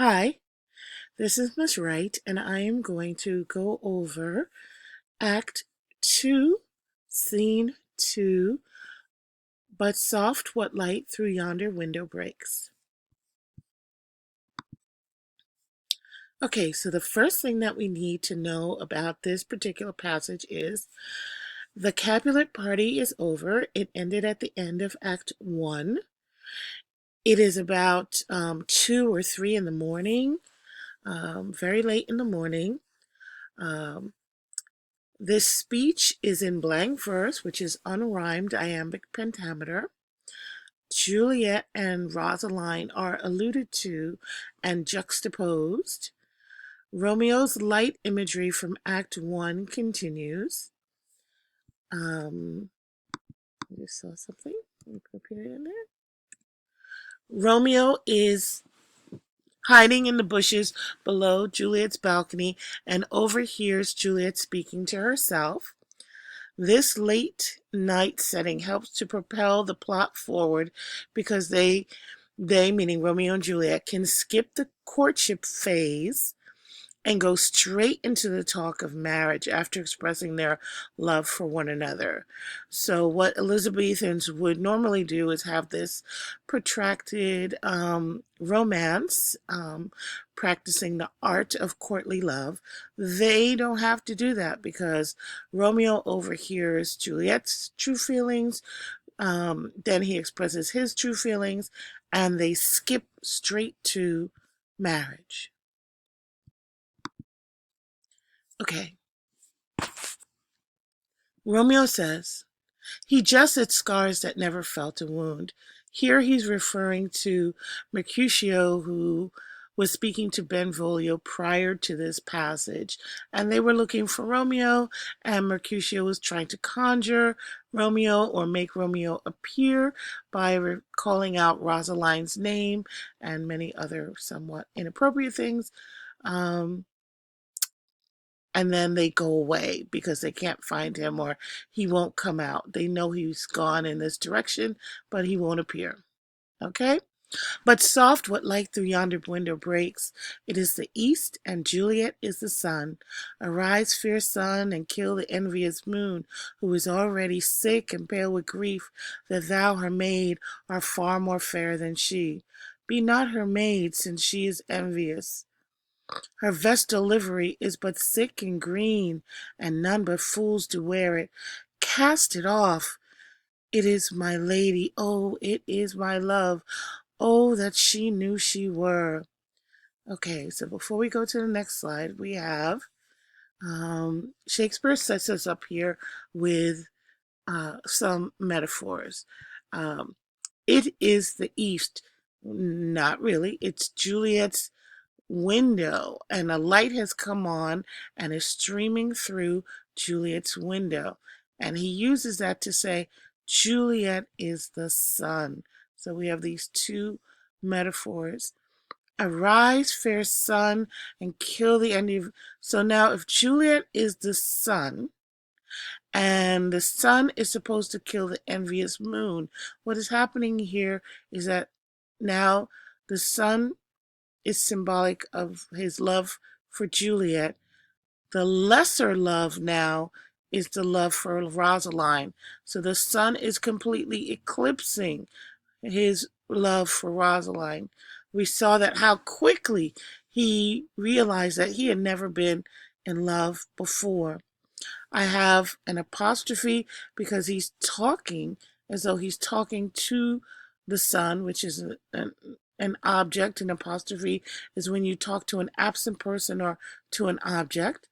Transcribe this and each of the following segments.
Hi, this is Miss Wright, and I am going to go over Act 2, Scene 2, But Soft What Light Through Yonder Window Breaks. Okay, so the first thing that we need to know about this particular passage is the Capulet party is over. It ended at the end of Act 1. It is about 2 or 3 in the morning, very late in the morning. Um, This speech is in blank verse, which is unrhymed iambic pentameter. Juliet and Rosaline are alluded to and juxtaposed. Romeo's light imagery from Act 1 continues. I just saw something. Let me put a period in there. Romeo is hiding in the bushes below Juliet's balcony and overhears Juliet speaking to herself. This late night setting helps to propel the plot forward because they meaning Romeo and Juliet, can skip the courtship phase and go straight into the talk of marriage after expressing their love for one another. So what Elizabethans would normally do is have this protracted romance, practicing the art of courtly love. They don't have to do that because Romeo overhears Juliet's true feelings. Then he expresses his true feelings, and they skip straight to marriage. Okay. Romeo says, he just had scars that never felt a wound. Here he's referring to Mercutio, who was speaking to Benvolio prior to this passage, and they were looking for Romeo, and Mercutio was trying to conjure Romeo or make Romeo appear by calling out Rosaline's name and many other somewhat inappropriate things. And then they go away because they can't find him or he won't come out. They know he's gone in this direction, but he won't appear. Okay? But soft what light through yonder window breaks. It is the east, and Juliet is the sun. Arise, fierce sun, and kill the envious moon, who is already sick and pale with grief, that thou, her maid, art far more fair than she. Be not her maid, since she is envious. Her vestal livery is but sick and green, and none but fools do wear it. Cast it off. It is my lady, oh, it is my love. Oh, that she knew she were. Okay, so before we go to the next slide, we have Shakespeare sets us up here with some metaphors. Um, it is the east. Not really. It's Juliet's window, and a light has come on and is streaming through Juliet's window. And he uses that to say Juliet is the sun. So we have these two metaphors. Arise, fair sun, and kill the enemy. So now if Juliet is the sun, and the sun is supposed to kill the envious moon, what is happening here is that now the sun is symbolic of his love for Juliet. The lesser love now is the love for Rosaline. So the sun is completely eclipsing his love for Rosaline. We saw that how quickly he realized that he had never been in love before. I have an apostrophe because he's talking as though he's talking to the sun, which is an object. An apostrophe is when you talk to an absent person or to an object.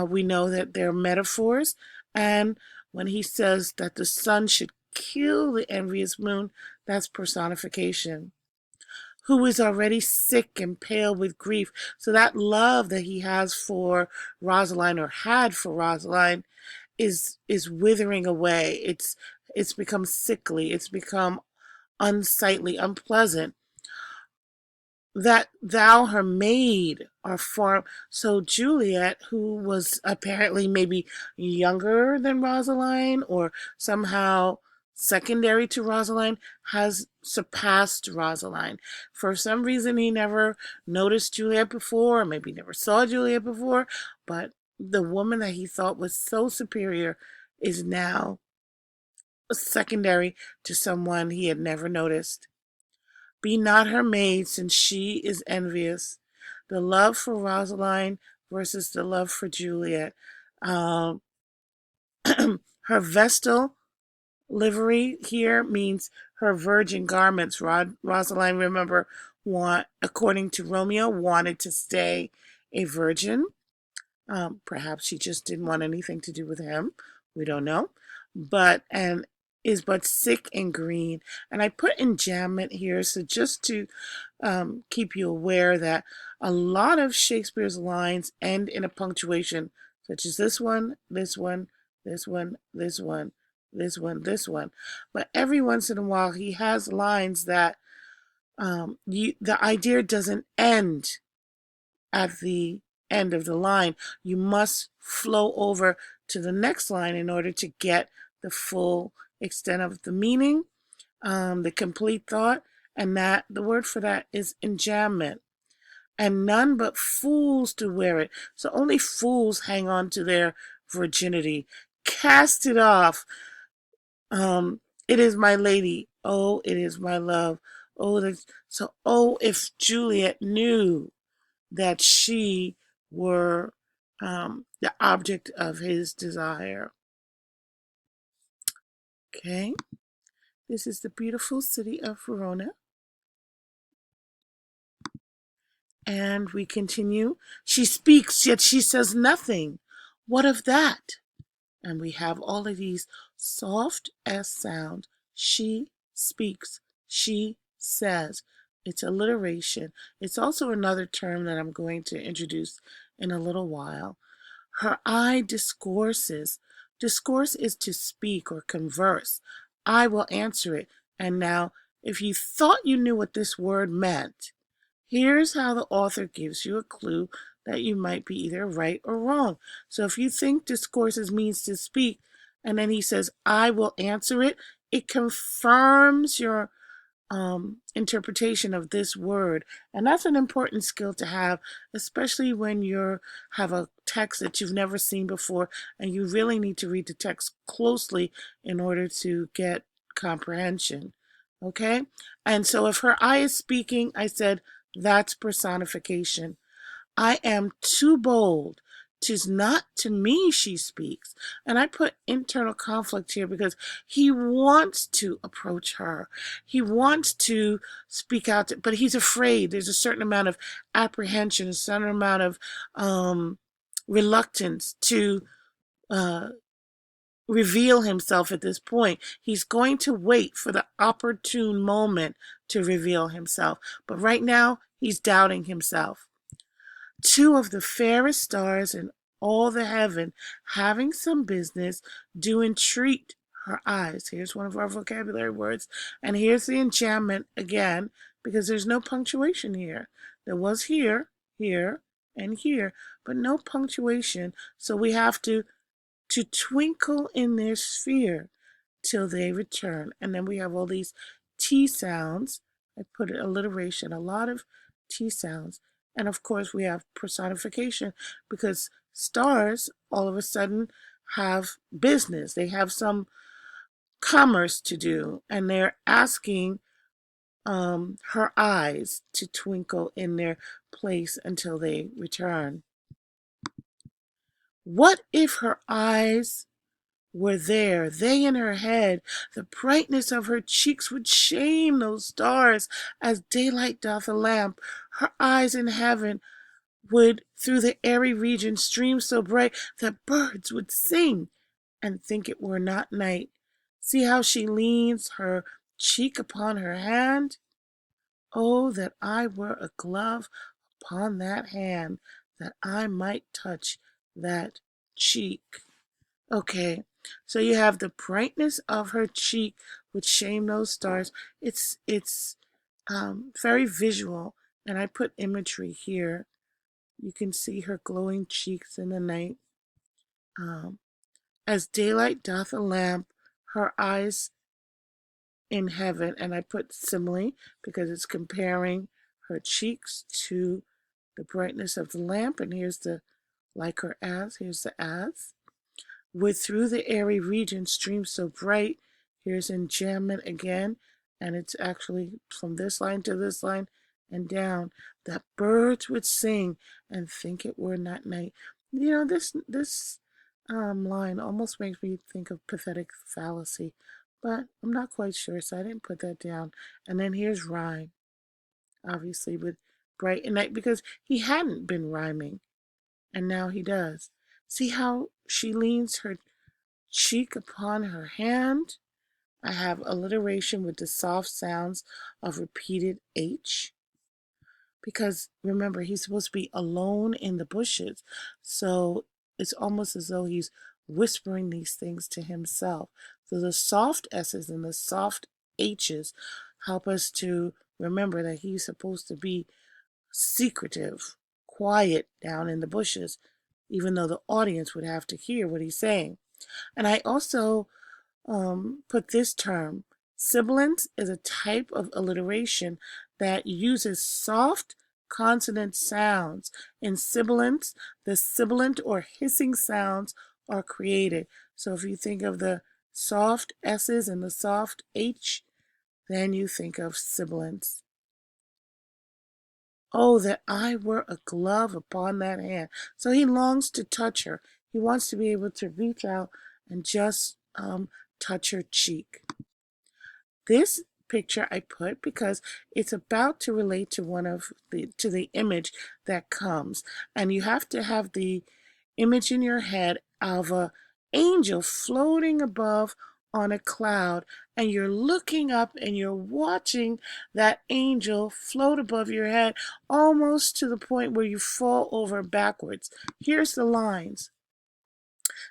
We know that they're metaphors. And when he says that the sun should kill the envious moon, that's personification. Who is already sick and pale with grief. So that love that he has for Rosaline or had for Rosaline is withering away. It's become sickly. It's become unsightly, unpleasant. That thou, her maid, are far. So Juliet, who was apparently maybe younger than Rosaline or somehow secondary to Rosaline, has surpassed Rosaline. For some reason, he never noticed Juliet before, or maybe never saw Juliet before, but the woman that he thought was so superior is now secondary to someone he had never noticed. Be not her maid, since she is envious. The love for Rosaline versus the love for Juliet. Um, her vestal livery here means her virgin garments. Rosaline, remember, according to Romeo, wanted to stay a virgin. Perhaps she just didn't want anything to do with him. We don't know. And is but sick and green. And I put enjambment here, so just to keep you aware that a lot of Shakespeare's lines end in a punctuation, such as this one, this one, this one, this one, this one, this one. But every once in a while, he has lines that the idea doesn't end at the end of the line. You must flow over to the next line in order to get the full extent of the meaning, the complete thought, and that the word for that is enjambment. And none but fools do wear it. So only fools hang on to their virginity. Cast it off. It is my lady. Oh, it is my love. Oh, if Juliet knew that she were the object of his desire. Okay, this is the beautiful city of Verona. And we continue. She speaks, yet she says nothing. What of that? And we have all of these soft S sounds. She speaks. She says. It's alliteration. It's also another term that I'm going to introduce in a little while. Her eye discourses. Discourse is to speak or converse. I will answer it. And now, if you thought you knew what this word meant, here's how the author gives you a clue that you might be either right or wrong. So if you think discourses means to speak, and then he says, I will answer it, it confirms your interpretation of this word. And that's an important skill to have, especially when you have a text that you've never seen before, and you really need to read the text closely in order to get comprehension. Okay? And so if her eye is speaking, I said, that's personification. I am too bold. 'Tis not to me she speaks. And I put internal conflict here because he wants to approach her. He wants to speak out, but he's afraid. There's a certain amount of apprehension, a certain amount of reluctance to reveal himself at this point. He's going to wait for the opportune moment to reveal himself. But right now, he's doubting himself. Two of the fairest stars in all the heaven, having some business, do entreat her eyes. Here's one of our vocabulary words. And here's the enchantment again, because there's no punctuation here. There was here, here, and here, but no punctuation. So we have to twinkle in their sphere till they return. And then we have all these T sounds. I put alliteration, a lot of T sounds. And of course, we have personification because stars all of a sudden have business. They have some commerce to do, and they're asking her eyes to twinkle in their place until they return. What if her eyes were there, they in her head, the brightness of her cheeks would shame those stars as daylight doth a lamp. Her eyes in heaven would through the airy region stream so bright that birds would sing and think it were not night. See how she leans her cheek upon her hand? Oh, that I were a glove upon that hand, that I might touch that cheek. Okay, so you have the brightness of her cheek would shame those stars. It's very visual, and I put imagery here. You can see her glowing cheeks in the night. Um, as daylight doth a lamp, her eyes in heaven, and I put simile because it's comparing her cheeks to the brightness of the lamp. And here's the like her as, here's the as. With through the airy region streams so bright, here's enjambment again, and it's actually from this line to this line and down, that birds would sing and think it were not night. You know, this line almost makes me think of pathetic fallacy, but I'm not quite sure, so I didn't put that down. And then here's rhyme, obviously with bright and night, because he hadn't been rhyming, and now he does. See how she leans her cheek upon her hand? I have alliteration with the soft sounds of repeated H. Because remember, he's supposed to be alone in the bushes. So it's almost as though he's whispering these things to himself. So the soft S's and the soft H's help us to remember that he's supposed to be secretive, quiet down in the bushes, even though the audience would have to hear what he's saying. And I also put this term. Sibilant is a type of alliteration that uses soft consonant sounds. In sibilants, the sibilant or hissing sounds are created. So if you think of the soft S's and the soft H, then you think of sibilants. Oh, that I were a glove upon that hand. So he longs to touch her. He wants to be able to reach out and just touch her cheek. This picture I put because it's about to relate to the image that comes, and you have to have the image in your head of a angel floating above on a cloud, and you're looking up and you're watching that angel float above your head almost to the point where you fall over backwards. Here's the lines.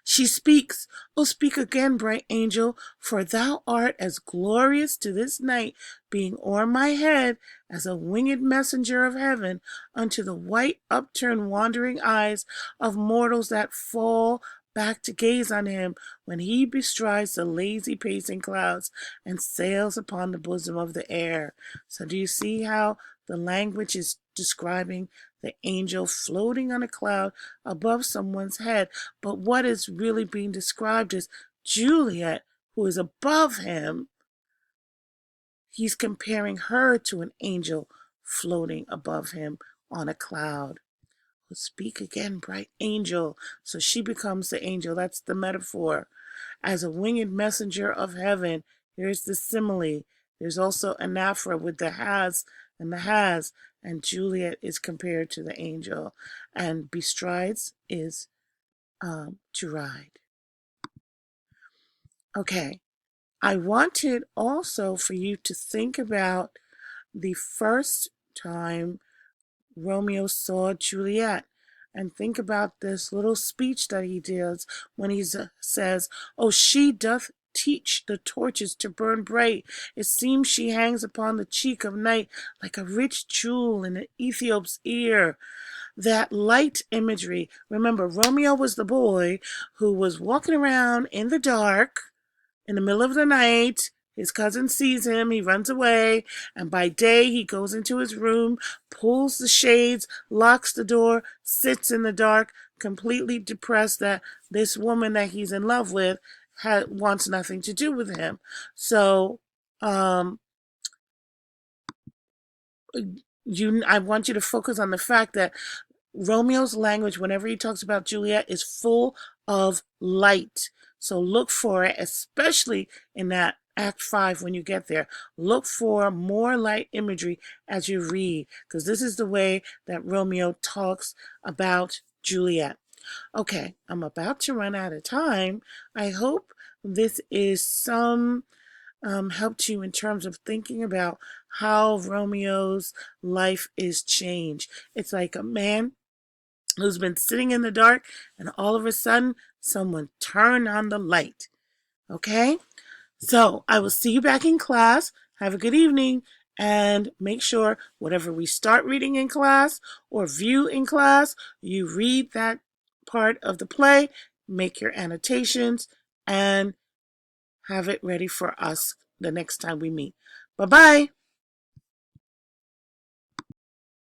She speaks, "Oh, speak again, bright angel, for thou art as glorious to this night, being o'er my head as a winged messenger of heaven, unto the white upturned wandering eyes of mortals that fall back to gaze on him when he bestrides the lazy pacing clouds and sails upon the bosom of the air." So do you see how the language is describing the angel floating on a cloud above someone's head? But what is really being described is Juliet, who is above him. He's comparing her to an angel floating above him on a cloud. Well, speak again, bright angel. So she becomes the angel. That's the metaphor. As a winged messenger of heaven. Here's the simile. There's also anaphora with the has and the has. And Juliet is compared to the angel. And bestrides is to ride. Okay. I wanted also for you to think about the first time Romeo saw Juliet, and think about this little speech that he does when he says, "Oh, she doth teach the torches to burn bright. It seems she hangs upon the cheek of night like a rich jewel in an Ethiop's ear." That light imagery. Remember, Romeo was the boy who was walking around in the dark in the middle of the night. His cousin sees him, he runs away, and by day he goes into his room, pulls the shades, locks the door, sits in the dark, completely depressed that this woman that he's in love with wants nothing to do with him. So, I want you to focus on the fact that Romeo's language, whenever he talks about Juliet, is full of light. So look for it, especially in that Act 5 when you get there. Look for more light imagery as you read, because this is the way that Romeo talks about Juliet. Okay, I'm about to run out of time. I hope this is some help to you in terms of thinking about how Romeo's life is changed. It's like a man who's been sitting in the dark, and all of a sudden, someone turned on the light. Okay? So I will see you back in class. Have a good evening, and make sure whatever we start reading in class or view in class, you read that part of the play, make your annotations, and have it ready for us the next time we meet. Bye bye.